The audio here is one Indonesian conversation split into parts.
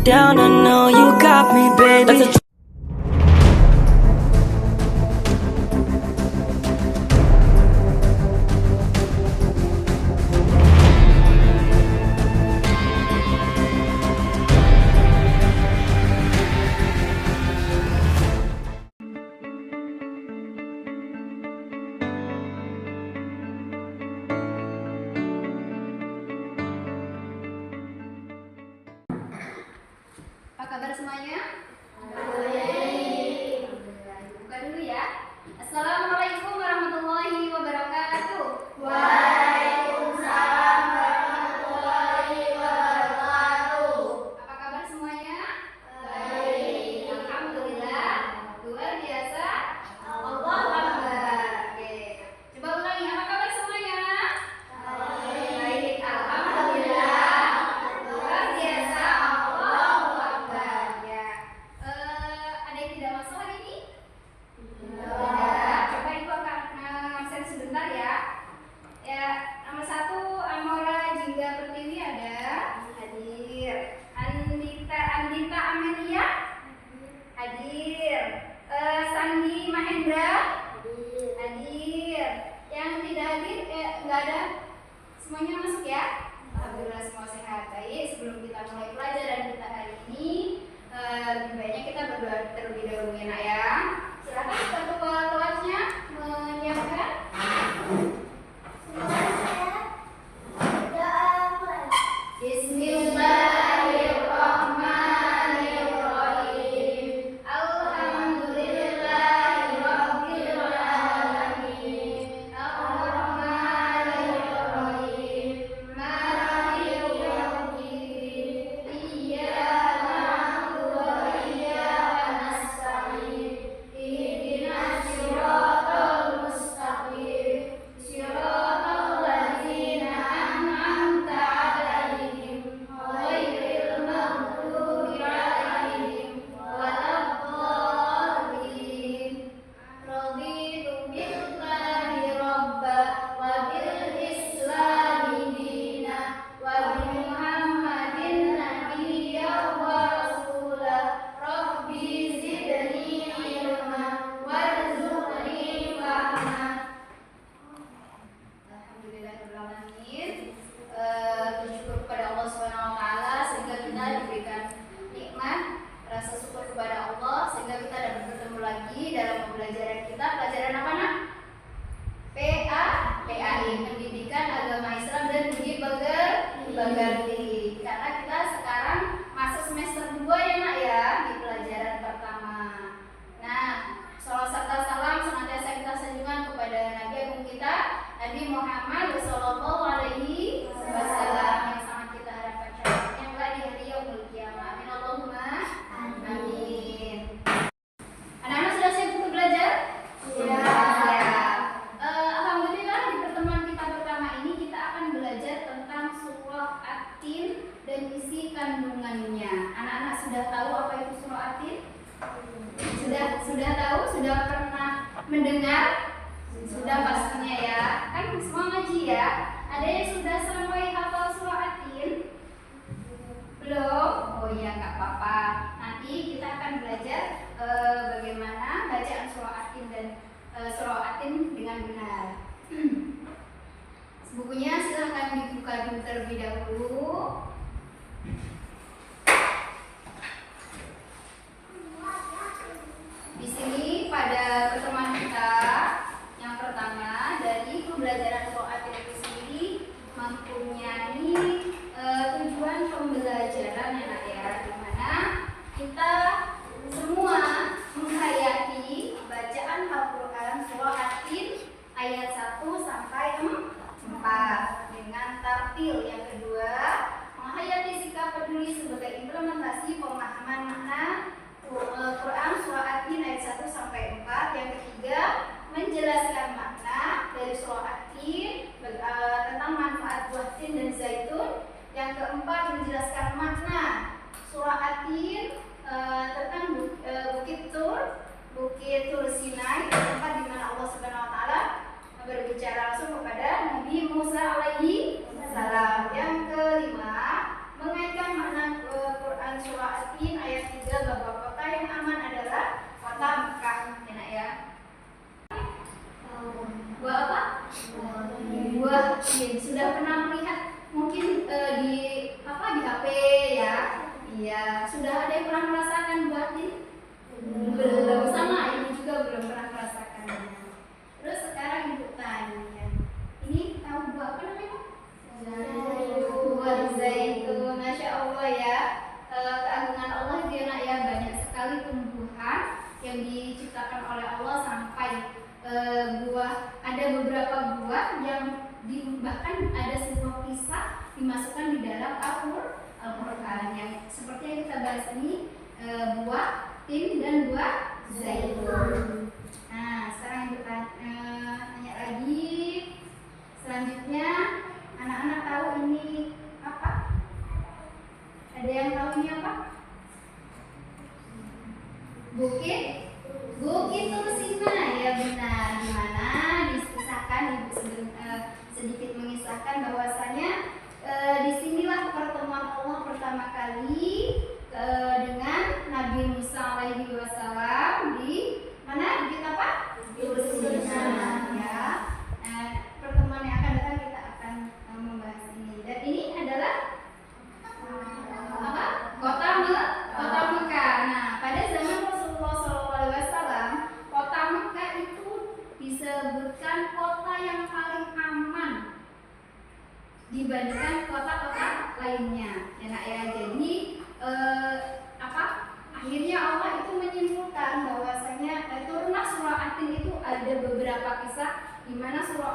down, I know you got me, baby. Apa kabar semuanya? Baik. Buka dulu ya. Assalamualaikum warahmatullahi wabarakatuh. Waalaikumsalam warahmatullahi wabarakatuh. Apa kabar semuanya? Baik. Alhamdulillah. Luar biasa. Allahu Akbar. Oke. Coba ulangi. Apa kabar semuanya? Baik. Alhamdulillah. Luar biasa. Allahu Akbar. Ya. Ada yang tidak masuk hari ini? Tidak. Coba ibu akan absen sebentar ya. Ya, nomor 1 Amora Jingga Pertiwi ada hadir. Andita Amelia hadir. Sandi Mahendra hadir. Yang tidak hadir enggak ada. Semuanya masuk ya? Alhamdulillah semua sehat. Baik, sebelum kita mulai pelajaran kita hari ini, lebih baiknya kita berdoa terlebih dahulu ya nak ya. Silakan ketua kelasnya menyiapkan. Bismillahirrahmanirrahim. Alhamdulillahirabbil alamin. Arrahmanirrahim. Maliki yaumiddin. Iyyaka na'budu wa iyyaka nasta'in. Ihdinas siratal mustaqim. Siratal ladzina an'amta 'alaihim ghairil maghdubi 'alaihim waladdallin. Raditu billahi rabba wa bil islami dina wa bi Muhammadin nabiyya wa rasula. Rabbi zidni ilma warzuqni fahma. Alhamdulillahirrahmanirrahim. Bersyukur kepada Allah Subhanahu wa taala sehingga kita diberikan nikmat, rasa syukur kepada Allah sehingga kita dapat bertemu lagi dalam pembelajaran kita. Pelajaran apa nak? PAI, Pendidikan Agama Islam dan Budi Pekerti. Karena kita sekarang masuk semester 2 ya nak ya, di pelajaran pertama. Nah, sholawat serta salam senantiasa kita sanjungan kepada Nabi Agung kita, Nabi Muhammad Shallallahu Alaihi Wasallam, yang sangat kita harapkan syafaatnya kelak di hari yaumul qiyamah. Amin Allahumma amin. Anak-anak sudah siap untuk belajar? Siap. Alhamdulillah di pertemuan kita pertama ini kita akan belajar tentang surah At-Tin dan isi kandungannya. Anak-anak sudah tahu apa itu surah At-Tin? Sudah tahu? Sudah pernah mendengar? Sudah pastinya ya. Kan semua ngaji ya. Ada yang sudah sampai hafal surah At-Tin? Belum? Oh iya, nggak apa-apa. Nanti kita akan belajar bagaimana bacaan surah At-Tin dan surah At-Tin dengan benar. Bukunya silahkan dibuka dulu terlebih dahulu. Di sini pada pertemuan kita yang pertama dari pembelajaran surah At-Tin itu sendiri mempunyai tujuan pembelajaran ya nak ya, di mana kita semua menghayati bacaan Al-Quran surah At-Tin ayat 1 sampai 4 dengan tartil. Yang kedua, menghayati sikap peduli sebagai implementasi pemahaman makna Quran surah At-Tin ayat 1 sampai 4. Yang ketiga, menjelaskan makna dari surah At-Tin tentang manfaat buah tin dan zaitun. Yang keempat, menjelaskan makna surah At-Tin tentang Bukit Tur Sinai, tempat di mana Allah Subhanahu wa taala berbicara langsung kepada Nabi Musa alaihi salam. Yang kelima, mengaitkan makna Quran surah buatin. Sudah pernah melihat mungkin di HP ya? Iya. Sudah ada yang pernah merasakan buatin? Belum. Sama, ibu juga belum pernah merasakannya. Terus sekarang ibu tanya, ini tahu buah apa namanya? Buah zaitun. Masya Allah ya. Keagungan Allah itu ya nak ya, banyak sekali tumbuhan yang diciptakan oleh Allah sampai ada beberapa buah yang bahkan ada sebuah kisah dimasukkan di dalam Al-Quran yang seperti yang kita bahas ini, buah tin dan buah zaitun. Nah sekarang kita tanya lagi, selanjutnya anak-anak tahu ini apa? Ada yang tahu ini apa? Bukit Tursina, ya benar. Dimana disisahkan ibu sedikit mengisahkan bahwasanya disinilah pertemuan Allah pertama kali dengan Nabi Musa alaihi wasallam di mana? Bukit apa? Tursina ya. Pertemuan yang akan datang kita akan membahas ini. Dan ini adalah apa? Kota Mekah. Nah, pada zaman Rasulullah SAW, kota Mekah itu disebutkan kota yang paling aman dibandingkan kota-kota lainnya. Ya, nak ya. Jadi akhirnya Allah itu menyimpulkan bahwasanya turunlah surah At-Tin itu ada beberapa kisah di mana surah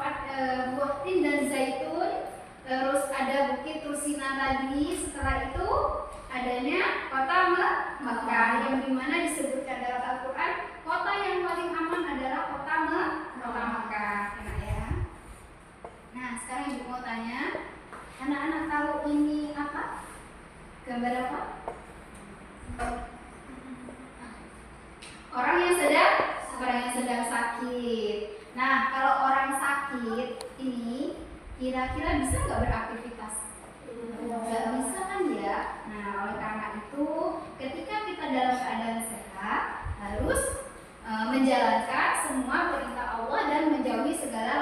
buah tin dan zaitun, terus ada Bukit Tursina tadi. Setelah itu adanya kota Mekah yang dimana disebutkan dalam Al-Quran kota yang paling aman adalah kota Mekah. Enak ya. Nah sekarang ibu mau tanya, anak-anak tahu ini apa? Gambar apa? Orang yang sedang sakit. Nah kalau orang sakit ini kira-kira bisa nggak beraktivitas? Nggak bisa kan ya. Nah oleh karena itu ketika kita dalam keadaan sehat harus menjalankan semua perintah Allah dan menjauhi segala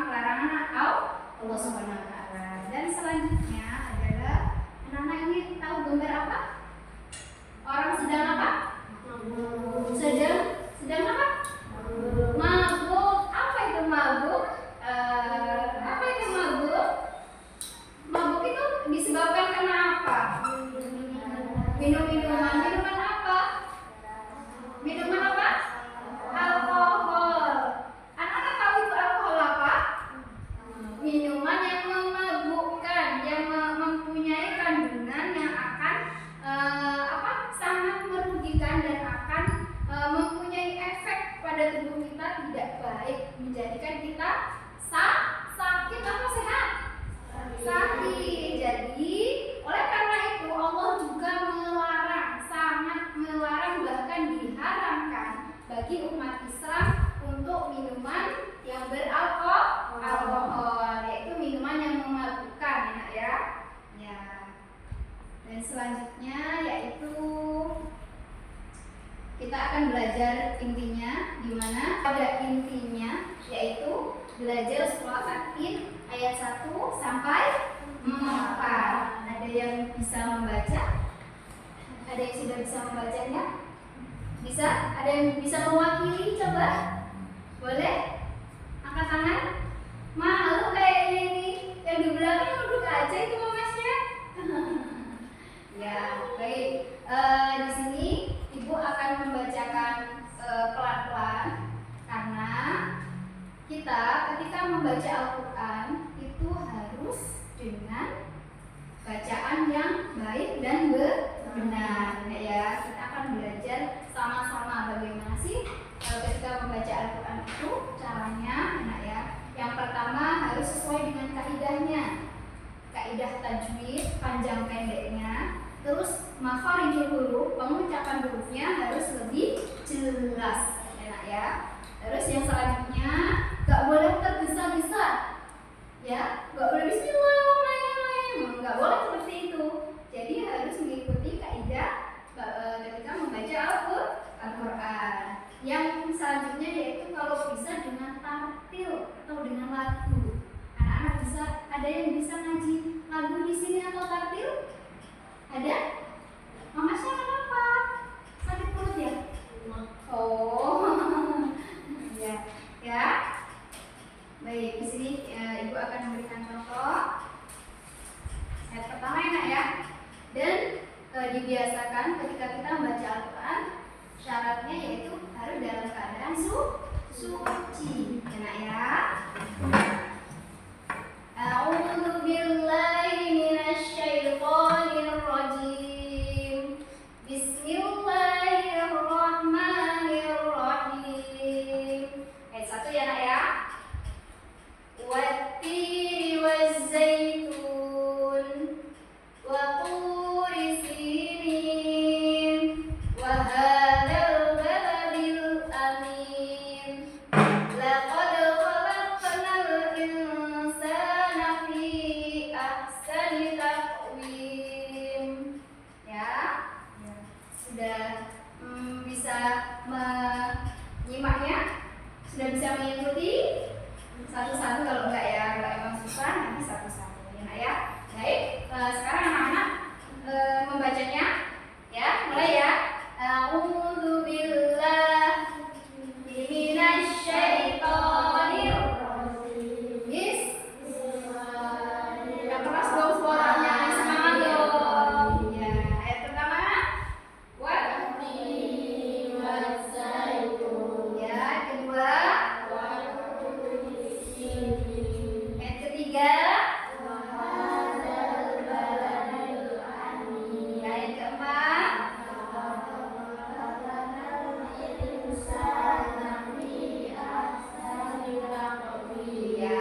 larangan Allah Subhanahu wa taala. Dan selanjutnya adalah anak-anak ini tahu gambar apa? Orang sedang apa? Sedang apa? Mabuk. Apa itu mabuk? Mabuk itu disebabkan karena apa? Minuman apa? Minuman apa? Alkohol. Anak-anak tahu itu alkohol apa? Minuman yang memabukkan, yang mempunyai kandungan yang akan sangat merugikan dan akan mempunyai efek pada tubuh kita tidak baik, menjadikan kita sakit atau sehat? Sakit. Jadi oleh karena itu Allah juga sangat melarang, bahkan diharamkan bagi umat Islam untuk minuman yang beralkohol, yaitu minuman yang memabukkan ya. Dan selanjutnya yaitu kita akan belajar intinya, di mana pada intinya yaitu belajar surah At-Tin ayat 1 sampai 4. Ada yang bisa membaca? Ada yang sudah bisa membacanya? Bisa? Ada yang bisa mewakili? Coba. Boleh? Angkat tangan. Malu kayaknya ini. Yang di belakang duduk aja itu mamasnya. Ya, baik. Di sini Ibu akan membacakan pelan-pelan karena kita ketika membaca Al-Quran itu harus dengan bacaan yang baik dan benar ya. Kita akan belajar sama-sama bagaimana sih ketika membaca Al-Quran itu caranya. Nah ya, yang pertama harus sesuai dengan kaidahnya, kaidah tajwid panjang pendeknya. Terus makharijul huruf, pengucapan hurufnya harus lebih jelas, enak ya. Terus yang selanjutnya gak boleh tergesa-gesa, ya, gak boleh bismillahirrahmanirrahim, gak boleh seperti itu. Jadi harus mengikuti kaidah ketika membaca Al-Quran. Yang selanjutnya yaitu kalau bisa dengan tartil atau dengan lagu. Anak-anak bisa Ada yang bisa ngaji lagu di sini atau tartil? Ada? Mama Syah kenapa? Sakit perut ya? Oh, ya, ya. Baik, di sini Ibu akan memberikan contoh. Ayat pertama ya nak ya. Dan dibiasakan ketika kita membaca Al-Quran, syaratnya yaitu harus dalam keadaan suci. Ya nak ya. A'udzu billahi minasy syaithanir rajim. Bismillahirrahmanirrahim. Ayat 1 ya nak ya. Wattini wazzaitun wa turi sinin wa hadzal baladil amin. Laqad khalaqnal insana fi ahsani taqwim. Ya, sudah bisa menyimaknya? Sudah bisa mengikuti? Satu-satu kalau enggak ya, kalau emang susah nanti satu-satu ya nak ya. Baik, sekarang anak-anak membacanya ya, mulai ya. A'udzu billahi minasy syaithanir rajim. Yang keras dong suaranya, semangat dong. Ya, ayat pertama. Wattini wazzaitun. Ya, kedua. Ayat ketiga. Ayat keempat. Ya,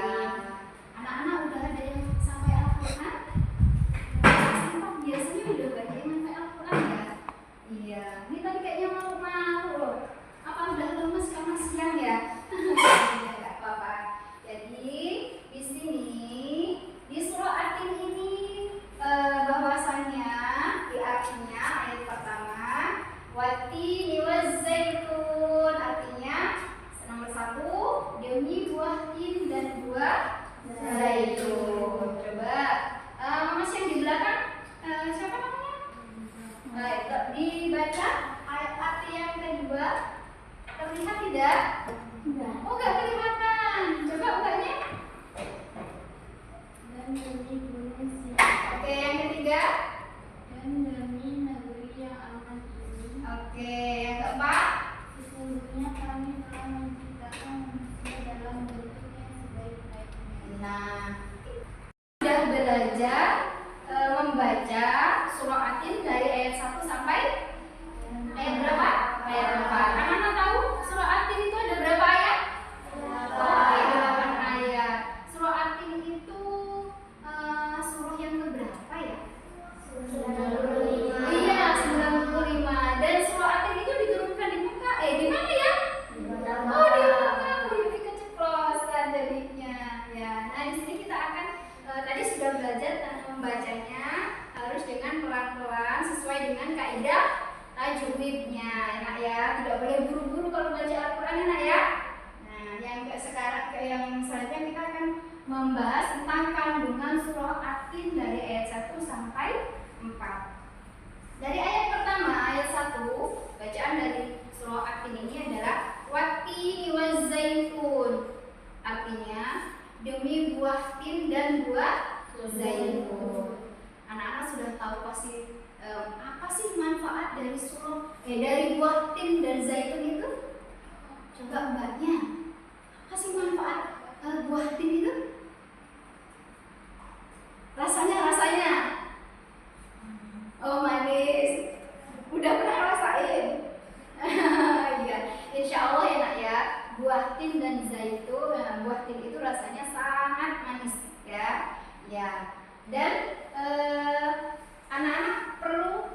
anak-anak udah ada yang sampai Al-Quran? Sempat biasanya udah banyak yang sampai Al-Quran ya? Iya, ini tadi kayaknya malu-malu loh. Apa udah lemes karena siang ya? Ya, nggak apa-apa. Jadi di sini di surah At-Tin ini bahwasannya di artinya ayat pertama wattini wazzaitun, artinya nomor 1 demi buah tin dan buah zaitun. Coba Mama Syah yang di belakang siapa namanya? Baik, dibaca ayat arti yang kedua. Terlihat tidak? Oh, nggak kelihatan. Coba bukanya. Dan demi bumi sini, Oke, yang ketiga. dan demi negeri yang aman ini, Oke, yang keempat. sesungguhnya kami telah menciptakan manusia dalam bentuk yang sebaik-baiknya. Nah, sudah belajar membaca surah At-Tin dari ayat 1 sampai ayat berapa? Ayat 4. Anak-anak tahu surah At-Tin itu ada berapa ayat? Oh, ada 8 ayat. Surah At-Tin itu surah yang keberapa ya? 95. Iya, 95. Dan surah At-Tin itu diturunkan di Mekah. Di mana ya? Oh, di Mekah. Lebih keceplosan jadinya. Ya. Nah, di sini kita akan tadi sudah belajar tentang membacanya harus dengan pelan-pelan sesuai dengan kaidah tajwidnya, enak ya. Tidak boleh buru-buru kalau baca Al-Quran, enak ya. Nah, yang selanjutnya kita akan membahas tentang kandungan surah At-Tin dari ayat 1 sampai 4. Dari ayat pertama, ayat 1, bacaan dari surah At-Tin ini adalah wattini wazzaitun. Artinya demi buah tin dan buah zaitun. Anak-anak sudah tahu pasti apa sih manfaat dari dari buah tin dan zaitun itu? Coba mbaknya, apa sih manfaat buah tin itu? Rasanya oh manis. Udah pernah rasain? Iya, insya Allah ya nak ya. Buah tin dan zaitun, buah tin itu rasanya sangat manis ya. Ya. Dan anak-anak perlu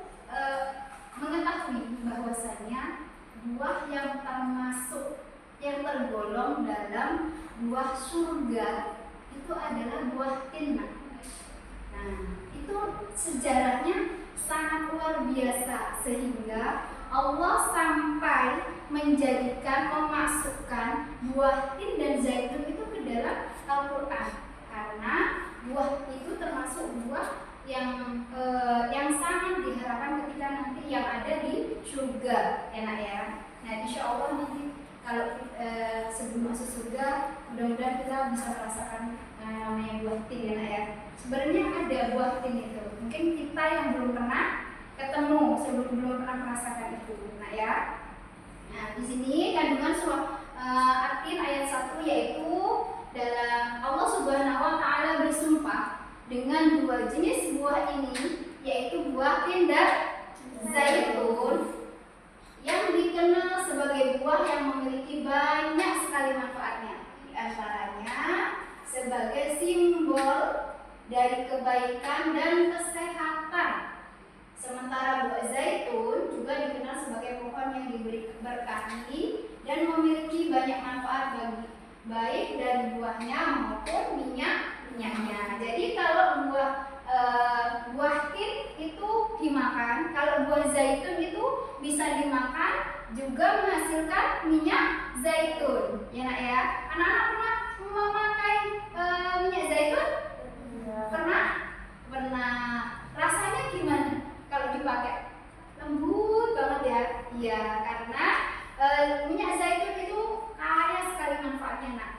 mengetahui bahwasannya buah yang termasuk yang tergolong dalam buah surga itu adalah buah tin. Nah, itu sejarahnya sangat luar biasa sehingga Allah sampai memasukkan buah tin dan zaitun itu ke dalam Al-Quran karena buah kalau sebelum masuk surga, mudah-mudahan kita bisa merasakan namanya buah tin ya nak ya. Sebenarnya ada buah tin itu. Mungkin kita yang belum pernah ketemu, belum pernah merasakan itu, nak ya. Nah, di sini kandungan surah At-Tin ayat 1 yaitu dalam Allah Subhanahu wa taala bersumpah dengan dua jenis buah ini, yaitu buah tin dan zaitun, yang dikenal sebagai buah yang memiliki banyak sekali manfaatnya. Di antaranya sebagai simbol dari kebaikan dan kesehatan. Sementara buah zaitun juga dikenal sebagai pohon yang diberi berkati dan memiliki banyak manfaat bagi baik dari buahnya maupun minyaknya. Jadi kalau buah tin itu dimakan, kalau buah zaitun itu bisa dimakan juga menghasilkan minyak zaitun. Ya nak ya. Anak-anak pernah memakai minyak zaitun? Pernah? Pernah. Rasanya gimana kalau dipakai? Lembut banget ya. Iya, karena minyak zaitun itu kaya sekali manfaatnya nak.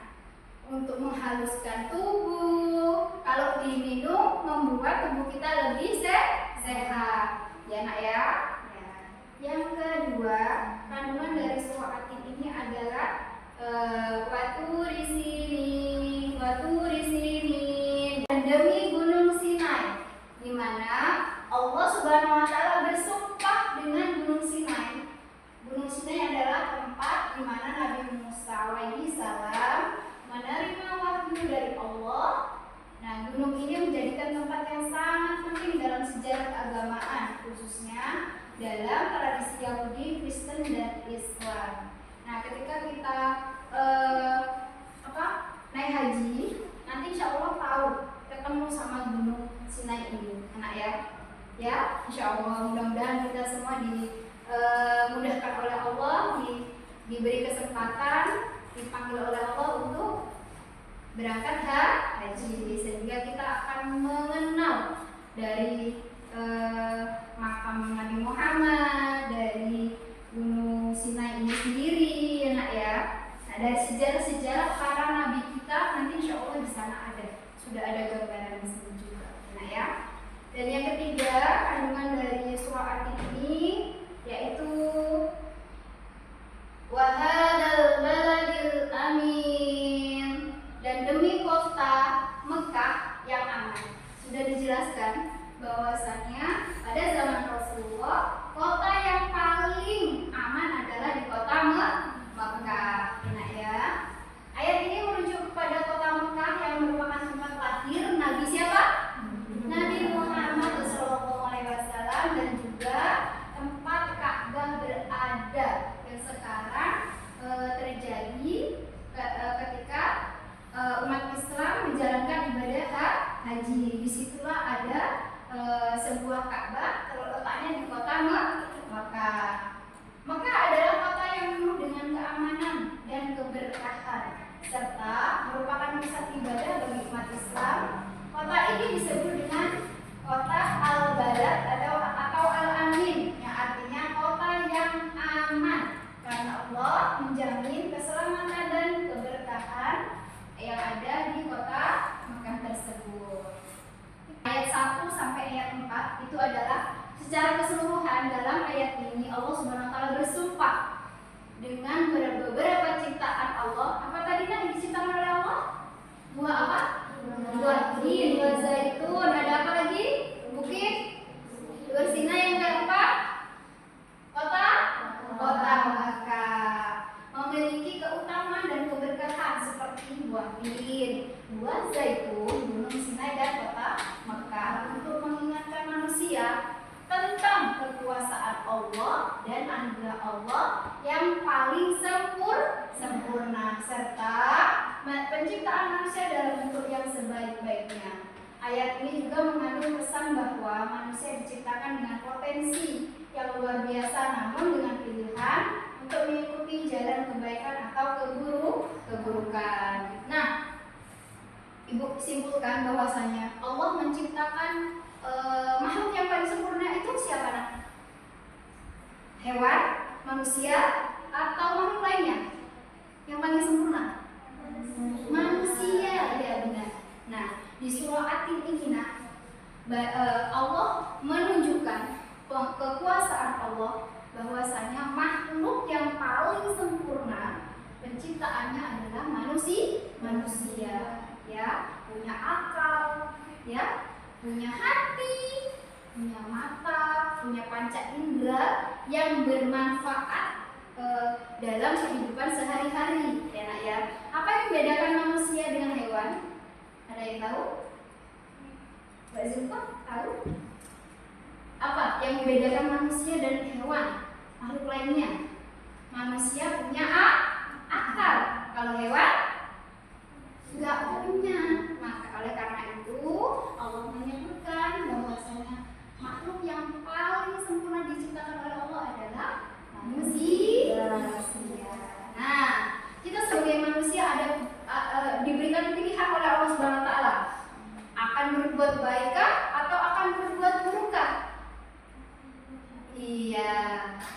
Untuk menghaluskan tubuh, kalau diminum membuat tubuh kita lebih sehat. Ya nak ya. Ya. Yang kedua, kandungan dari surah At-Tin ini adalah waturi sini dan demi gunung Sinai, di mana Allah Subhanahu wa taala bersumpah dengan gunung Sinai. Gunung Sinai adalah tempat di mana Nabi Musa alaihi salam menerima wahyu dari Allah. Nah, gunung ini menjadikan tempat yang sangat penting dalam sejarah keagamaan, khususnya dalam tradisi Yahudi, Kristen, dan Islam. Nah, ketika kita naik haji, nanti insya Allah tahu ketemu sama gunung Sinai ini, anak ya. Ya, insya Allah mudah-mudahan kita semua dimudahkan oleh Allah, diberi kesempatan, dipanggil oleh Allah untuk berangkat haji, sehingga kita akan mengenal dari makam Nabi Muhammad, dari gunung Sinai ini sendiri, ya nak ya. Nah, dari sejarah-sejarah para nabi kita nanti insya Allah di sana sudah ada gambaran di sini juga, nah ya. Dan yang ketiga, kandungan dari surah At-Tin ini yaitu wahadal baladil amin, dan demi kota Mekah yang aman. Sudah dijelaskan bahwasannya pada zaman Rasulullah kota yang paling aman adalah di kota Mekah. Nah ya, ayat ini merujuk kepada kota Mekah yang merupakan tempat lahir Nabi siapa? Nabi Muhammad SAW, dan juga tempat Ka'bah berada yang sekarang terjadi ketika umat Islam menjalankan ibadah haji. Disitulah ada sebuah Ka'bah terletaknya di kota Mekah. Mekah adalah kota yang penuh dengan keamanan dan keberkahan, serta merupakan pusat ibadah bagi umat Islam. Kota ini disebut dengan kota Al-Balad atau Al-Amin, yang artinya kota yang aman, karena Allah menjamin keselamatan dan keberkahan yang ada di kota Mekah tersebut. Ayat 1 sampai ayat 4 itu adalah secara keseluruhan. Dalam ayat ini Allah Subhanahu wa taala bersumpah dengan beberapa ciptaan Allah. Apa tadi yang diciptakan oleh Allah? Buah apa? Buah tin, buah zaitun, ada apa lagi? Bukit Sinai. Yang keempat, kota Makkah, memiliki keutamaan dan keberkahan seperti buah tin, buah zaitun, gunung Sinai, dan kota Makkah, untuk mengingatkan manusia tentang kekuasaan Allah dan anugerah Allah yang paling sempurna, serta penciptaan manusia dalam bentuk yang sebaik-baiknya. Ayat ini juga mengandung pesan bahwa manusia diciptakan dengan potensi yang luar biasa, namun dengan pilihan untuk mengikuti jalan kebaikan atau keburukan. Nah, Ibu simpulkan bahwasanya Allah menciptakan makhluk yang paling sempurna itu siapa nak? Hewan, manusia, atau makhluk lainnya? Yang paling sempurna? Manusia, ya benar. Nah, di surah At-Tin ini Allah menunjukkan kekuasaan Allah bahwasanya makhluk yang paling sempurna penciptaannya adalah manusia, ya, punya akal, ya, punya hati, punya mata, punya panca indera yang bermanfaat dalam kehidupan sehari-hari, ya nak ya. Apa yang membedakan manusia dengan hewan? Ada yang tahu? Mbak Zulfa tahu? Apa yang membedakan manusia dan hewan, makhluk lainnya? Manusia punya akal, kalau hewan nggak punya. Maka oleh karena itu Allah menyebutkan bahwasanya makhluk yang paling sempurna diciptakan oleh Allah adalah manusia. Nah, kita sebagai manusia diberikan pilihan oleh Allah Subhanahu Wa Taala, akan berbuat baikkah atau akan berbuat burukkah? Iya,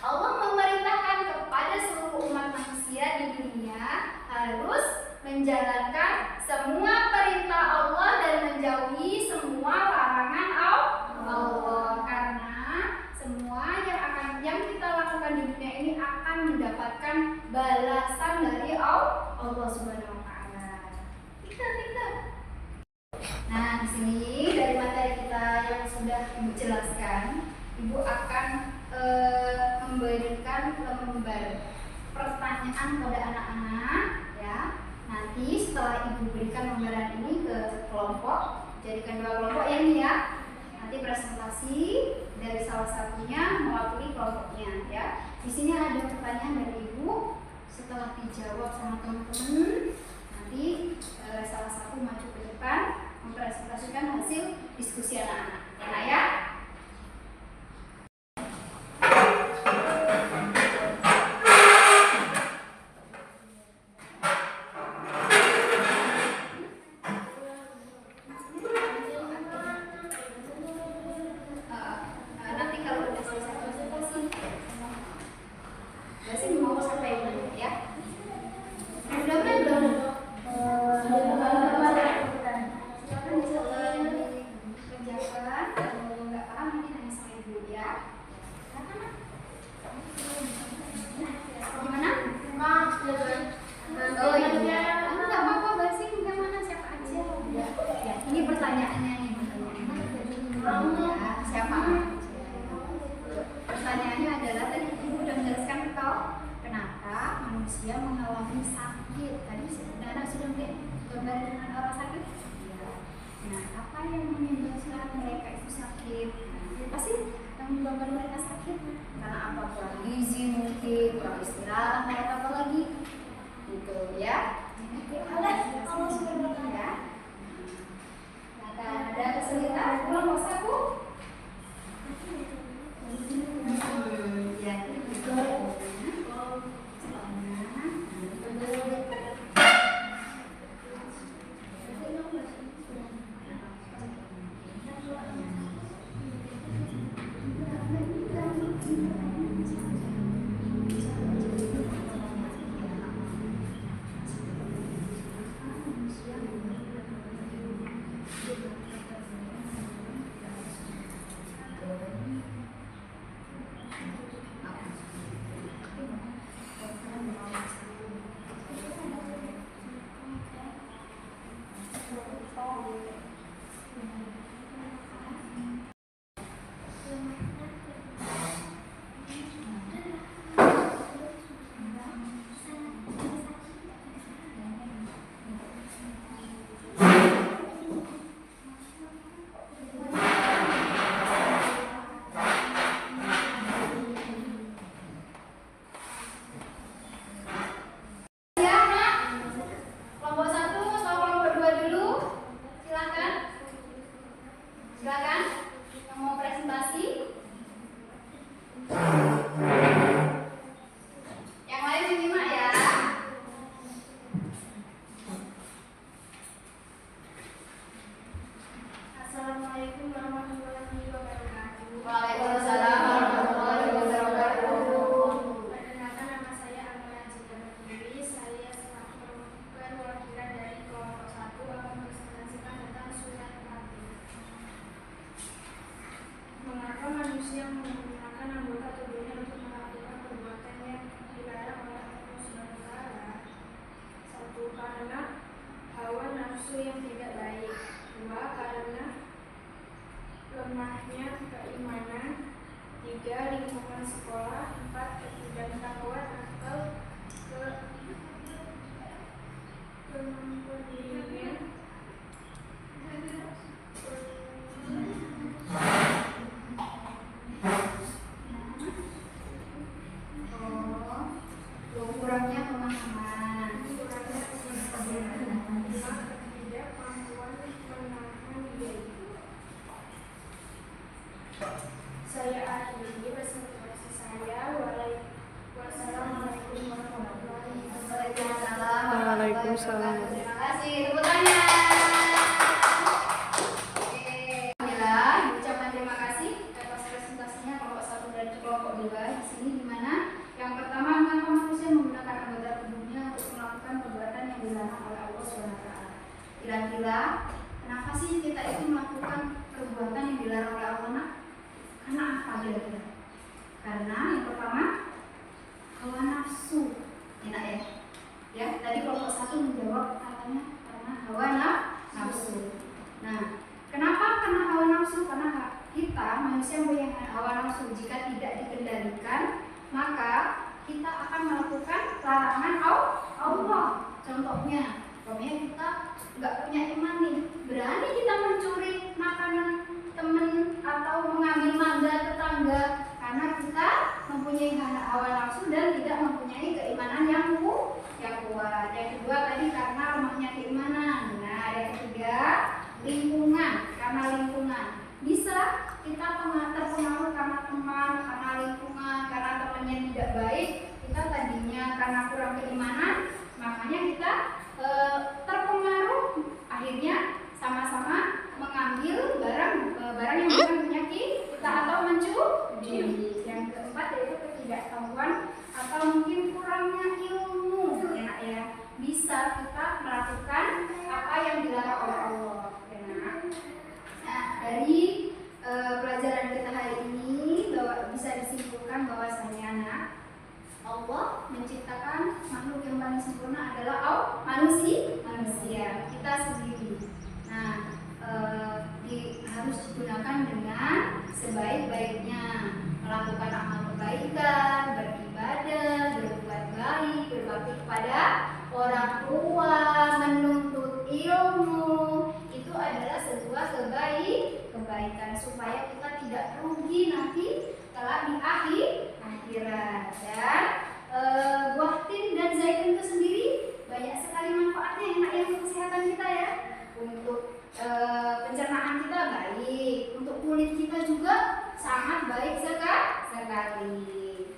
Allah memerintahkan kepada seluruh umat manusia di dunia harus menjalankan semua perintah Allah dan menjauhi semua larangan Allah, karena semua yang kita lakukan di dunia ini akan mendapatkan balasan dari Allah Subhanahu Wa Taala. Pintar. Nah, di sini dari materi kita yang sudah Ibu jelaskan, Ibu akan memberikan lembar pertanyaan pada anak-anak, ya. Nanti setelah Ibu berikan lembaran ini ke kelompok, jadikan 2 kelompok ya nih ya. Nanti presentasi dari salah satunya mewakili kelompoknya, ya. Di sini ada pertanyaan dari Ibu. Setelah dijawab sama teman-teman, nanti salah satu maju ke depan mempresentasikan hasil diskusi anak-anak, ya nak ya. Nanti kalau udah selesai presentasi, Basim mau sampai dulu ya. Mudah-mudahan belum. Silakan bisa dikerjakan. Kalau nggak paham nanti nanya sama Ibu ya. Gimana? Oh iya. Nggak apa-apa, Basim. Gimana, siapa aja? Ya, ini pertanyaannya nih. Ya, siapa? Pertanyaannya adalah, tadi Ibu sudah menjelaskan kenapa manusia mengalami sakit. Tadi Nana sudah melihat gambar dengan orang sakit. Ya. Nah, apa yang menyebabkan mereka itu sakit? Pasti yang menyebabkan mereka sakit karena apa? Kurang gizi mungkin, kurang istirahat, atau apa lagi? Gitu ya. Allah subhanahu ya. Nah, ada kesulitan kelompok 1. Ya, itu. Terima kasih. Tepuk tangan. Oke. Alhamdulillah, ucapan terima kasih atas presentasinya kelompok 1 dan kelompok 2 di sini, di mana yang pertama, mengapa manusia menggunakan anggota tubuhnya untuk melakukan perbuatan yang dilarang oleh Allah SWT. Kira-kira kenapa sih kita itu melakukan perbuatan yang dilarang oleh Allah? Nak? Karena apa kira-kira? Karena yang pertama, hawa nafsu. Enak ya? Ya, tadi kelompok 1 menjawab katanya karena hawa nafsu. Nah, kenapa karena hawa nafsu? Karena kita manusia punya hawa nafsu. Jika tidak dikendalikan, maka kita akan melakukan larangan Allah. Contohnya kita nggak punya iman nih, berani kita mencuri makanan teman atau mengambil mangga tetangga karena kita mempunyai hawa nafsu dan tidak mempunyai keimanan yang kuat. Yang kedua tadi karena lemahnya keimanan. Nah, yang ketiga lingkungan, karena lingkungan. Bisa kita terpengaruh karena teman, karena lingkungan, karena temannya tidak baik. Kita tadinya karena kurang keimanan, makanya kita terpengaruh, akhirnya sama-sama mengambil barang yang bukan punya kita atau mencuri. Yang keempat yaitu ketidaktahuan atau mungkin kurangnya ilmu. Enak ya, bisa kita melakukan apa yang dilarang oleh Allah. Nah, dari pelajaran kita hari ini bisa disimpulkan bahwasanya Allah menciptakan makhluk yang paling sempurna adalah manusia, kita sendiri. Nah, harus digunakan dengan sebaik-baiknya, melakukan amal kebaikan, beribadah, berbuat baik, berbakti kepada orang tua, menuntut ilmu. Itu adalah sebuah kebaikan supaya kita tidak rugi nanti kelak di akhirat. Dan buah tin dan zaitun itu sendiri banyak sekali manfaatnya, enak ya untuk kesehatan kita ya, untuk pencernaan kita baik, untuk kulit kita juga sangat baik sekali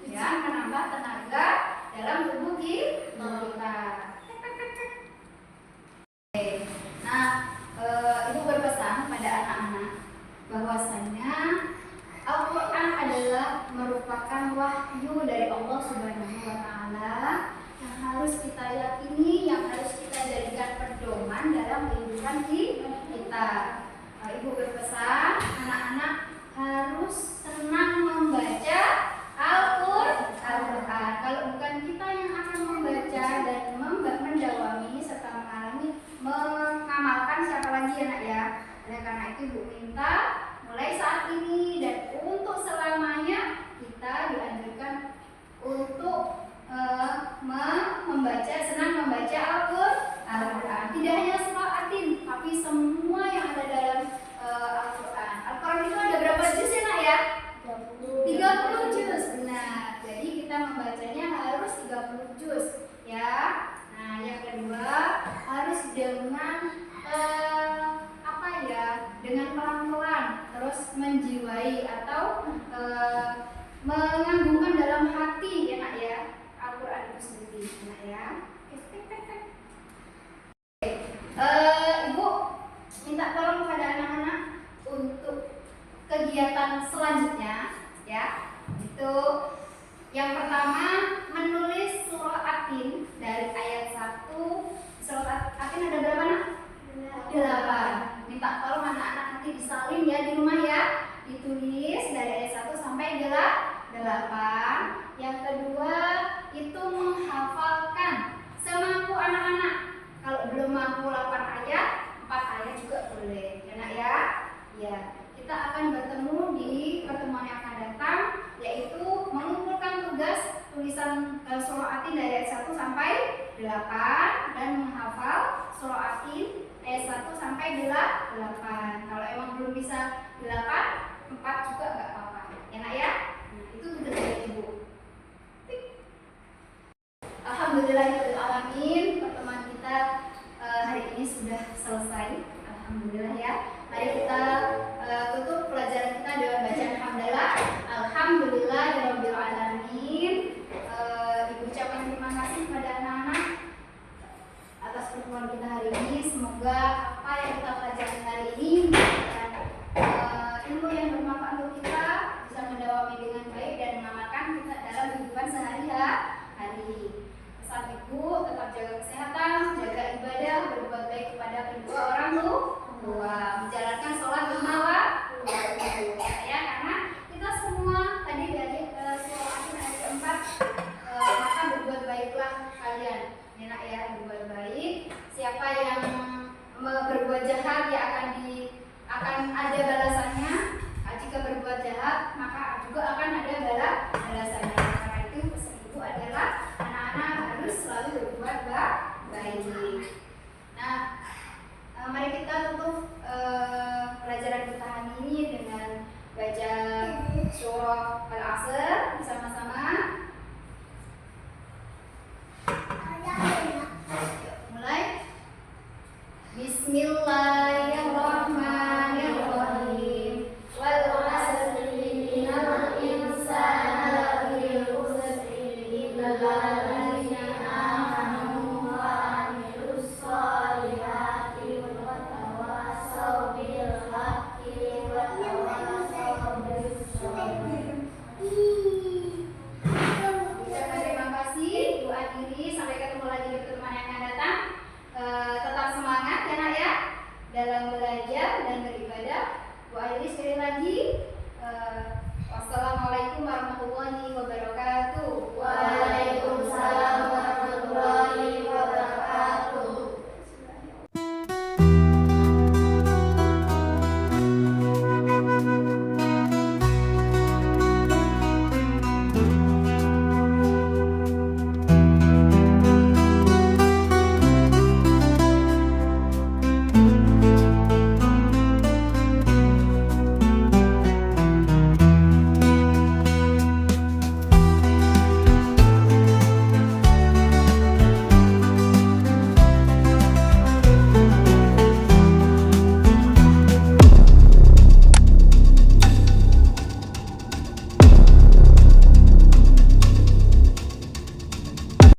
ya, menambah tenaga dalam tubuh kita. Nah, ibu berpesan pada anak-anak bahwasanya Al-Quran adalah merupakan wahyu dari Allah Subhanahu wa Ta'ala yang harus kita yakini, yang harus kita jadikan pedoman dalam kehidupan kita. Ibu berpesan anak-anak harus senang membaca Al-Quran. Kalau bukan kita yang akan membaca dan mendawami serta mengamalkan, siapa lagi anak ya? Oleh karena itu ibu minta mulai saat ini dan untuk selamanya kita dianjurkan untuk senang membaca Al-Quran. Tidak hanya surah Atin, tapi semua yang ada dalam Al-Quran. Al-Quran itu ada berapa juz ya nak ya? 30 juz. Benar. Jadi kita membacanya harus 30 juz ya. Nah, yang kedua harus dengan dengan pelan-pelan, terus menjiwai atau mengagungkan dalam hati ya nak ya, Al-Quran itu sendiri nak ya. Ibu minta tolong pada anak-anak untuk kegiatan selanjutnya ya. Itu yang pertama menulis surah Atin dari ayat 1. Surah Atin ada berapa nak? 8. Minta tolong anak-anak nanti disalin ya di rumah ya. Ditulis dari ayat 1 sampai 8. Yang kedua itu menghafalkan semampu anak-anak. Kalau belum mampu 8 ayat, 4 ayat juga boleh. Enak ya? Ya. Kita akan bertemu di pertemuan yang akan datang, yaitu mengumpulkan tugas tulisan surah Atin dari ayat 1 sampai 8 dan menghafal surah Atin ayat 1 sampai 8. Kalau emang belum bisa 8, 4 juga nggak apa-apa. Enak ya? Nah, itu tugas dari ibu. Alhamdulillahirrahmanirrahim. Pertemuan kita hari ini sudah selesai. Alhamdulillah ya. Mari kita tutup pelajaran kita dengan bacaan hamdalah. Alhamdulillahirabbil alamin. Ibu ucapkan terima kasih kepada anak-anak atas pertemuan obrolan kita hari ini. Semoga apa yang kita pelajari hari ini memberikan ilmu yang bermanfaat untuk kita, bisa mendawami dengan baik dan mengamalkan kita dalam kehidupan sehari-hari. Pesan ibu, tetap jaga kesehatan, jaga ibadah, berbuat baik kepada kedua orang tua, menjalankan sholat lima waktu. Ya, karena kita semua tadi dari surah Al ayat keempat, maka berbuat baiklah kalian. Enak ya, berbuat baik. Siapa yang berbuat jahat ya akan ada balasannya. Jika berbuat jahat maka juga akan ada balasannya. Karena itu pesan ibu adalah anak-anak harus selalu berbuat baik. Nah, mari kita tutup pelajaran kita hari ini dengan baca surah Al-Asr bersama-sama. Mulai. Bismillahirrahmanirrahim. Wal 'asri innal insana lafi khusr illa alladziina aamanu wa 'amilus shalihati wa tawassaw bil haqqi wa tawassaw bis sabr. Ucapkan terima kasih, Bu Adiri. Sampai ketemu lagi di pertemuan yang akan datang. Tetap semangat ya nak ya dalam belajar dan beribadah. Bu Adiri sekali lagi. Wassalamualaikum warahmatullahi wabarakatuh.